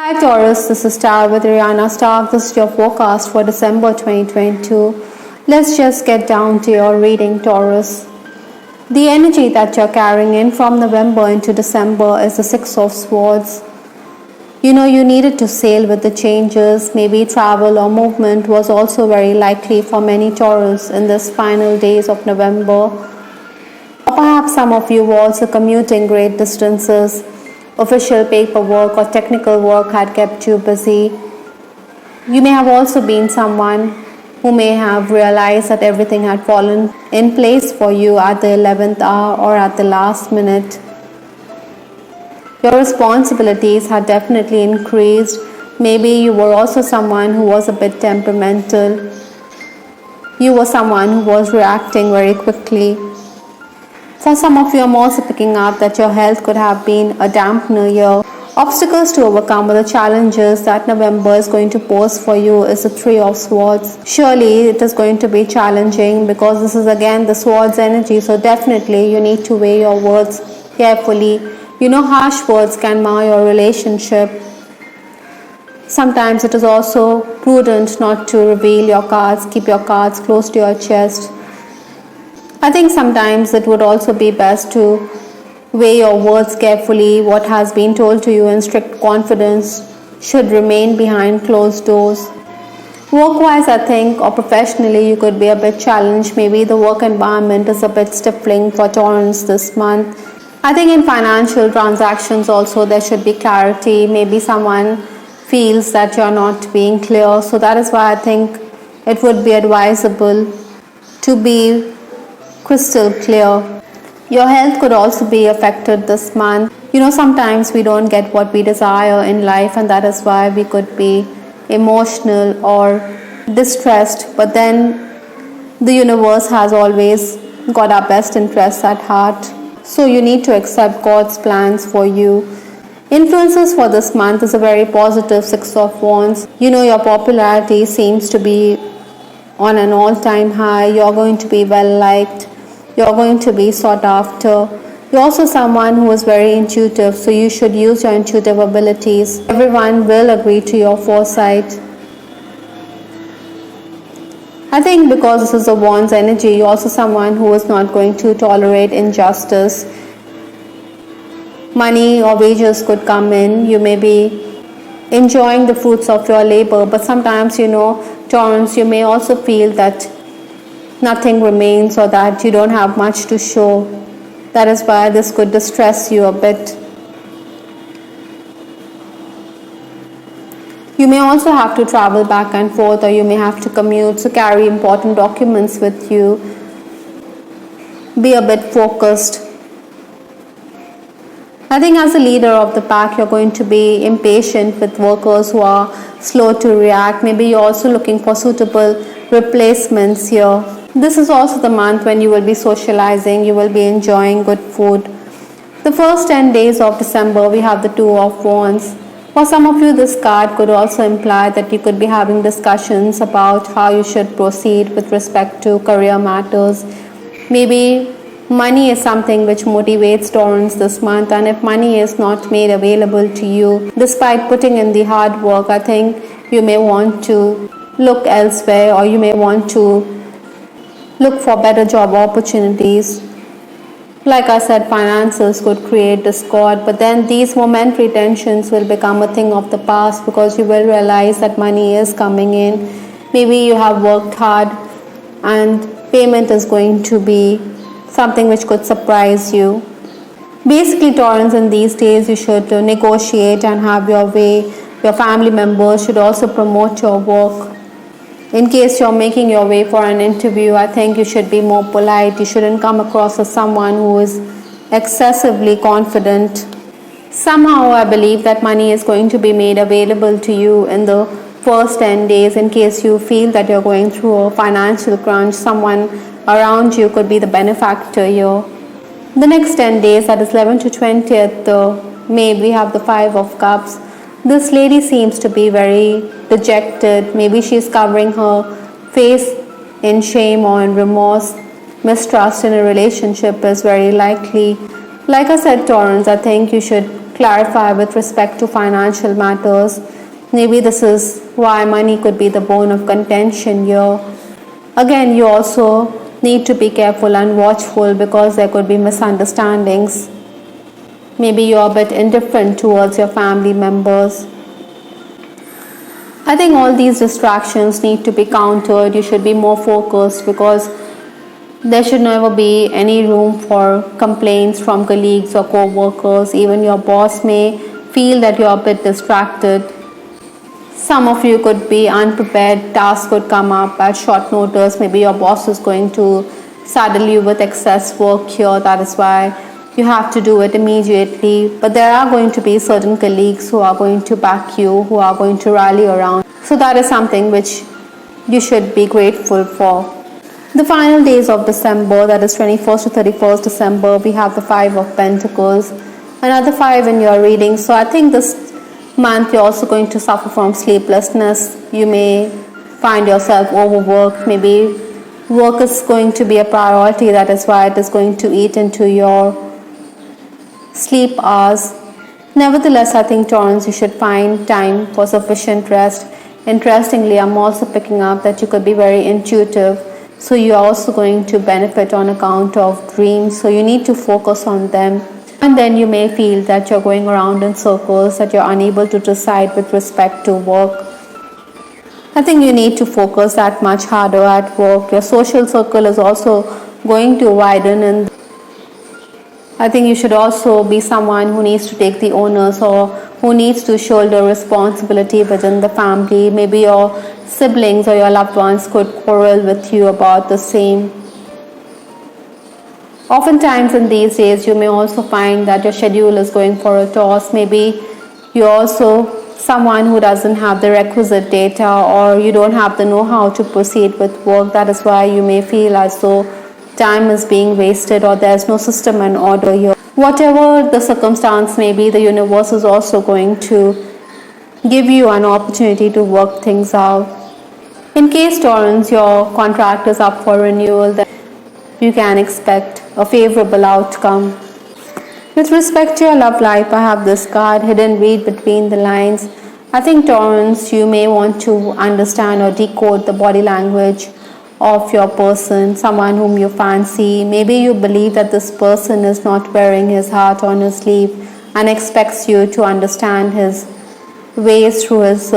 Hi Taurus, this is Star with Ariana Star. This is your forecast for December 2022. Let's just get down to your reading, Taurus. The energy that you're carrying in from November into December is the Six of Swords. You needed to sail with the changes. Maybe travel or movement was also very likely for many Taurus in this final days of November. Or perhaps some of you were also commuting great distances. Official paperwork or technical work had kept you busy. You may have also been someone who may have realized that everything had fallen in place for you at the 11th hour or at the last minute. Your responsibilities had definitely increased. Maybe you were also someone who was a bit temperamental. You were someone who was reacting very quickly. For some of you, I'm also picking up that your health could have been a dampener here. Obstacles to overcome or the challenges that November is going to pose for you is the Three of Swords. Surely it is going to be challenging because this is again the Swords energy. So definitely you need to weigh your words carefully. Harsh words can mar your relationship. Sometimes it is also prudent not to reveal your cards. Keep your cards close to your chest. I think sometimes it would also be best to weigh your words carefully. What has been told to you in strict confidence should remain behind closed doors. Work-wise, I think, or professionally, you could be a bit challenged. Maybe the work environment is a bit stifling for Taurus this month. I think in financial transactions also there should be clarity. Maybe someone feels that you're not being clear. So that is why I think it would be advisable to be crystal clear. Your health could also be affected this month. Sometimes we don't get what we desire in life, and that is why we could be emotional or distressed. But then the universe has always got our best interests at heart. So you need to accept God's plans for you. Influences for this month is a very positive Six of Wands. Your popularity seems to be on an all-time high. You're going to be well liked. You're going to be sought after. You're also someone who is very intuitive, so you should use your intuitive abilities. Everyone will agree to your foresight. I think because this is a Wands energy, you're also someone who is not going to tolerate injustice. Money or wages could come in. You may be enjoying the fruits of your labor, but sometimes, Taurus, you may also feel that nothing remains or that you don't have much to show. That is why this could distress you a bit. You may also have to travel back and forth, or you may have to commute, so carry important documents with you. Be a bit focused. I think as a leader of the pack, you're going to be impatient with workers who are slow to react. Maybe you're also looking for suitable replacements here. This is also the month when you will be socializing, you will be enjoying good food. The first 10 days of December, we have the Two of Wands. For some of you, this card could also imply that you could be having discussions about how you should proceed with respect to career matters. Maybe money is something which motivates Taurus this month, and if money is not made available to you, despite putting in the hard work, I think you may want to look elsewhere, or you may want to look for better job opportunities. Like I said, finances could create discord, but then these momentary tensions will become a thing of the past because you will realize that money is coming in. Maybe you have worked hard and payment is going to be something which could surprise you. Basically, Taurus, in these days you should negotiate and have your way. Your family members should also promote your work. In case you're making your way for an interview, I think you should be more polite. You shouldn't come across as someone who is excessively confident. Somehow I believe that money is going to be made available to you in the first 10 days. In case you feel that you're going through a financial crunch, someone around you could be the benefactor here. The next 10 days, that is 11th to 20th May, we have the Five of Cups. This lady seems to be very dejected. Maybe she's covering her face in shame or in remorse. Mistrust in a relationship is very likely. Like I said, Taurus, I think you should clarify with respect to financial matters. Maybe this is why money could be the bone of contention here. Again, you also need to be careful and watchful because there could be misunderstandings. Maybe you're a bit indifferent towards your family members. I think all these distractions need to be countered. You should be more focused because there should never be any room for complaints from colleagues or co-workers. Even your boss may feel that you're a bit distracted. Some of you could be unprepared. Tasks could come up at short notice. Maybe your boss is going to saddle you with excess work here. That is why you have to do it immediately. But there are going to be certain colleagues who are going to back you, who are going to rally around. So that is something which you should be grateful for. The final days of December, that is 21st to 31st December, we have the 5 of Pentacles, another 5 in your reading. So I think this month you're also going to suffer from sleeplessness. You may find yourself overworked. Maybe work is going to be a priority. That is why it is going to eat into your sleep hours. Nevertheless, I think Taurus, you should find time for sufficient rest. Interestingly, I'm also picking up that you could be very intuitive. So you're also going to benefit on account of dreams. So you need to focus on them. And then you may feel that you're going around in circles, that you're unable to decide with respect to work. I think you need to focus that much harder at work. Your social circle is also going to widen, and I think you should also be someone who needs to take the onus or who needs to shoulder responsibility within the family. Maybe your siblings or your loved ones could quarrel with you about the same. Oftentimes in these days, you may also find that your schedule is going for a toss. Maybe you're also someone who doesn't have the requisite data, or you don't have the know-how to proceed with work. That is why you may feel as though time is being wasted or there's no system and order here. Whatever the circumstance may be, the universe is also going to give you an opportunity to work things out. In case, Taurus, your contract is up for renewal, then you can expect a favorable outcome. With respect to your love life, I have this card, Hidden Read Between the Lines. I think, Taurus, you may want to understand or decode the body language of your person, someone whom you fancy. Maybe you believe that this person is not wearing his heart on his sleeve and expects you to understand his ways through his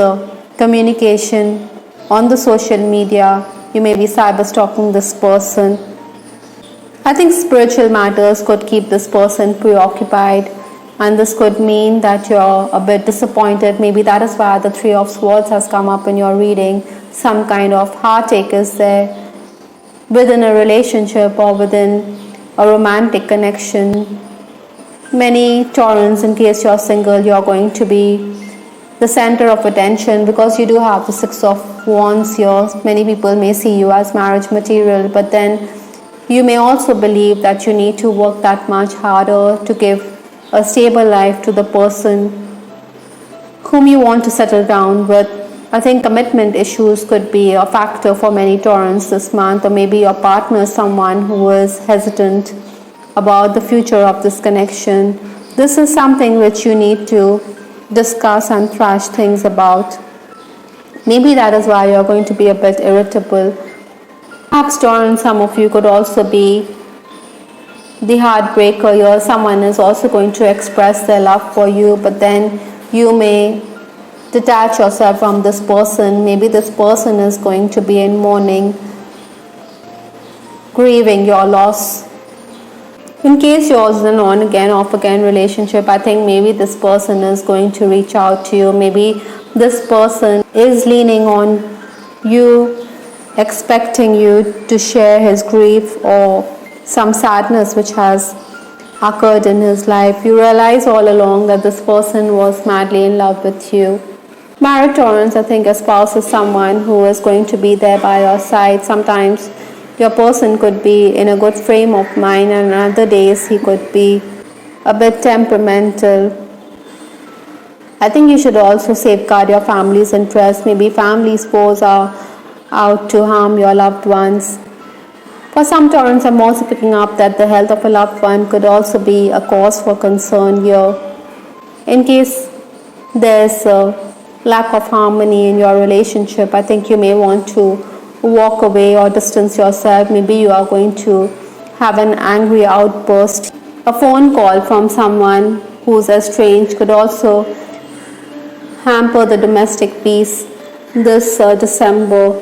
communication on the social media. You may be cyber stalking this person. I think spiritual matters could keep this person preoccupied, and this could mean that you're a bit disappointed. Maybe that is why the 3 of Swords has come up in your reading. Some kind of heartache is there within a relationship or within a romantic connection. Many Taurans, in case you're single, you're going to be the center of attention because you do have the 6 of Wands here. Many people may see you as marriage material, but then you may also believe that you need to work that much harder to give a stable life to the person whom you want to settle down with. I think commitment issues could be a factor for many Taurans this month, or maybe your partner is someone who is hesitant about the future of this connection. This is something which you need to discuss and thrash things about. Maybe that is why you're going to be a bit irritable. Perhaps, Taurus, some of you could also be the heartbreaker here. Someone is also going to express their love for you, but then you may detach yourself from this person. Maybe this person is going to be in mourning, grieving your loss. In case yours is an on-again, off-again relationship, I think maybe this person is going to reach out to you. Maybe this person is leaning on you, expecting you to share his grief or some sadness which has occurred in his life. You realize all along that this person was madly in love with you. Married Taurus, I think, espouses someone who is going to be there by your side. Sometimes your person could be in a good frame of mind, and on other days he could be a bit temperamental. I think you should also safeguard your family's interests. Maybe family's foes are out to harm your loved ones. For some Taurans, I'm also picking up that the health of a loved one could also be a cause for concern here. In case there's a lack of harmony in your relationship, I think you may want to walk away or distance yourself. Maybe you are going to have an angry outburst. A phone call from someone who's estranged could also hamper the domestic peace this December.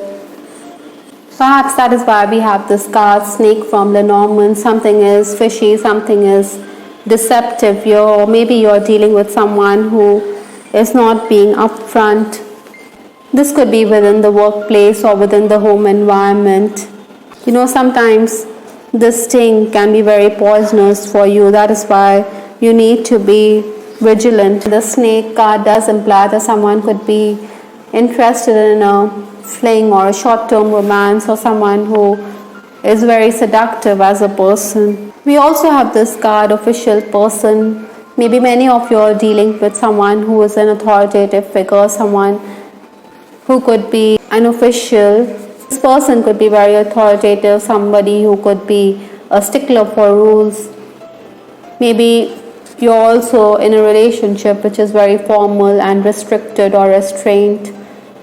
Perhaps that is why we have this card, snake from Lenormand. Something is fishy, something is deceptive here, or maybe you're dealing with someone who is not being upfront. This could be within the workplace or within the home environment. Sometimes this sting can be very poisonous for you. That is why you need to be vigilant. The snake card does imply that someone could be interested in a fling or a short-term romance, or someone who is very seductive as a person. We also have this card, official person. Maybe many of you are dealing with someone who is an authoritative figure, someone who could be an official. This person could be very authoritative, somebody who could be a stickler for rules. Maybe you're also in a relationship which is very formal and restricted or restrained.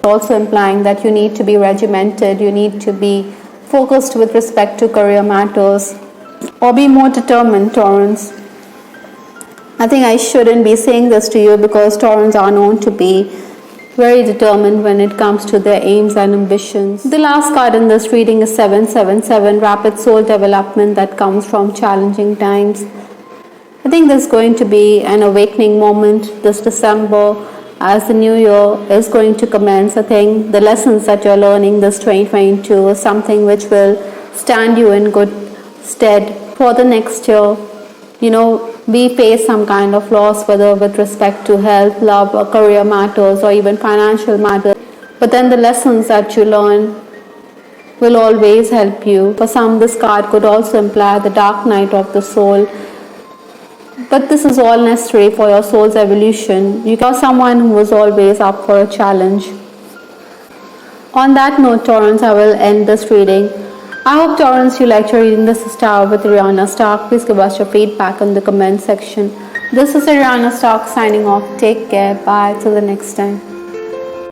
Also implying that you need to be regimented, you need to be focused with respect to career matters, or be more determined, Taurus. I think I shouldn't be saying this to you because Taurus are known to be very determined when it comes to their aims and ambitions. The last card in this reading is 777, rapid soul development that comes from challenging times. I think there's going to be an awakening moment this December as the new year is going to commence. I think the lessons that you're learning this 2022 is something which will stand you in good stead for the next year. We face some kind of loss, whether with respect to health, love, or career matters, or even financial matters. But then the lessons that you learn will always help you. For some, this card could also imply the dark night of the soul. But this is all necessary for your soul's evolution. You are someone who is always up for a challenge. On that note, Taurus, I will end this reading. I hope, Taurus, you liked your reading. This is Tower with Ariana Stark. Please give us your feedback in the comment section. This is Ariana Stark signing off. Take care. Bye. Till the next time.